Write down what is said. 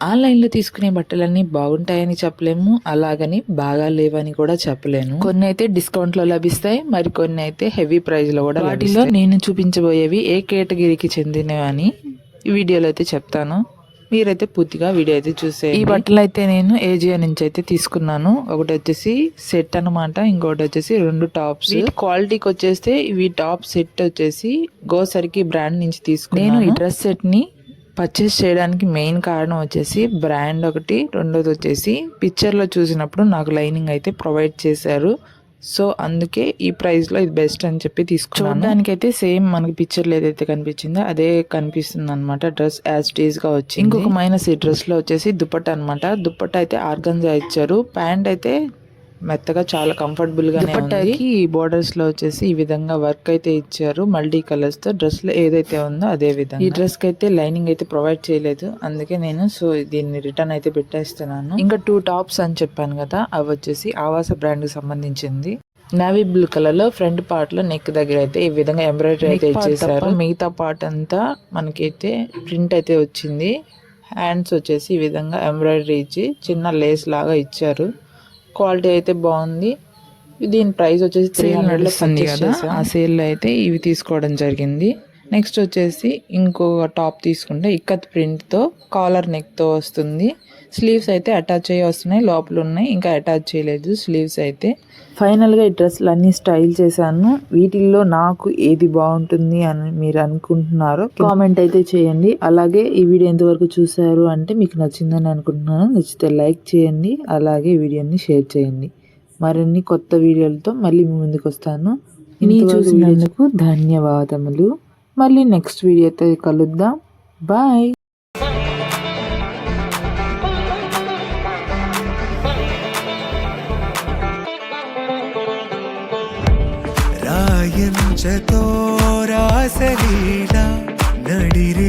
ఆన్లైన్లో తీసుకునే బట్టలన్నీ బాగుంటాయని చెప్పలేము, అలాగని బాగా లేవని కూడా చెప్పలేను. కొన్ని అయితే డిస్కౌంట్లో లభిస్తాయి, మరి కొన్ని అయితే హెవీ ప్రైస్లో కూడా. వాటిలో నేను చూపించబోయేవి ఏ కేటగిరీకి చెందినవి అని ఈ వీడియోలో అయితే చెప్తాను. మీరైతే పూర్తిగా వీడియో అయితే చూసేయండి. ఈ బట్టలు అయితే నేను ఏజియో నుంచి అయితే తీసుకున్నాను. ఒకటి వచ్చేసి సెట్ అనమాట, ఇంకోటి వచ్చేసి 2 టాప్స్. క్వాలిటీకి వచ్చేస్తే ఇవి టాప్ సెట్ వచ్చేసి గోసరికి బ్రాండ్ నుంచి తీసుకున్నాను. నేను ఈ డ్రెస్ సెట్ ని పర్చేస్ చేయడానికి మెయిన్ కారణం వచ్చేసి బ్రాండ్ ఒకటి, రెండోది వచ్చేసి పిక్చర్లో చూసినప్పుడు నాకు లైనింగ్ అయితే ప్రొవైడ్ చేశారు. సో అందుకే ఈ ప్రైస్లో ఇది బెస్ట్ అని చెప్పి తీసుకున్నాను. చూడడానికి అయితే సేమ్ మనకి పిక్చర్లో ఏదైతే కనిపించిందో అదే కనిపిస్తుంది అనమాట. డ్రెస్ యాజ్ ఇట్ ఈస్ గా వచ్చింది. ఇంకొక మైనస్ ఈ డ్రెస్ లో వచ్చేసి దుప్పట్ట అనమాట. దుప్పట్ట అయితే ఆర్గంజా ఇచ్చారు, ప్యాంట్ అయితే మెత్తగా చాలా కంఫర్టబుల్ గా దుపట్టాకి బోర్డర్స్ లో వచ్చేసి ఈ విధంగా వర్క్ అయితే ఇచ్చారు మల్టీ కలర్స్ తో. డ్రెస్ లో ఏదైతే ఉందో అదే విధంగా. ఈ డ్రెస్ కి అయితే లైనింగ్ అయితే ప్రొవైడ్ చేయలేదు, అందుకే నేను దీన్ని రిటర్న్ అయితే పెట్టేస్తున్నాను. ఇంకా 2 టాప్స్ అని చెప్పాను కదా, అవి వచ్చేసి ఆవాస బ్రాండ్ కి సంబంధించింది. నావీ బ్లూ కలర్ లో ఫ్రంట్ పార్ట్ లో నెక్ దగ్గర అయితే ఈ విధంగా ఎంబ్రాయిడరీ అయితే ఇచ్చేసారు. మిగతా పార్ట్ అంతా మనకైతే ప్రింట్ అయితే వచ్చింది. హ్యాండ్స్ వచ్చేసి ఈ విధంగా ఎంబ్రాయిడరీ ఇచ్చి చిన్న లేస్ లాగా ఇచ్చారు. క్వాలిటీ అయితే బాగుంది. దీని ప్రైస్ వచ్చేసి 300 నడుస్తుంది కదా, ఆ సేల్లో అయితే ఇవి తీసుకోవడం జరిగింది. నెక్స్ట్ వచ్చేసి ఇంకొక టాప్ తీసుకుంటే ఇక్కత్ ప్రింట్తో కాలర్ నెక్తో వస్తుంది. స్లీవ్స్ అయితే అటాచ్ అయ్యి వస్తున్నాయి, లోపల ఉన్నాయి, ఇంకా అటాచ్ చేయలేదు స్లీవ్స్ అయితే. ఫైనల్గా ఈ డ్రెస్లు అన్ని స్టైల్ చేశాను. వీటిల్లో నాకు ఏది బాగుంటుంది అని మీరు అనుకుంటున్నారో కామెంట్ అయితే చేయండి. అలాగే ఈ వీడియో ఎంతవరకు చూసారు అంటే మీకు నచ్చిందని అనుకుంటున్నాను. నచ్చితే లైక్ చేయండి, అలాగే వీడియోని షేర్ చేయండి. మరిన్ని కొత్త వీడియోలతో మళ్ళీ మీ ముందుకు వస్తాను. ఇన్ని చూసినందుకు ధన్యవాదములు. మళ్ళీ నెక్స్ట్ వీడియోతో కలుద్దాం. బాయ్. రాయంచతో రాసలీలా నడిరే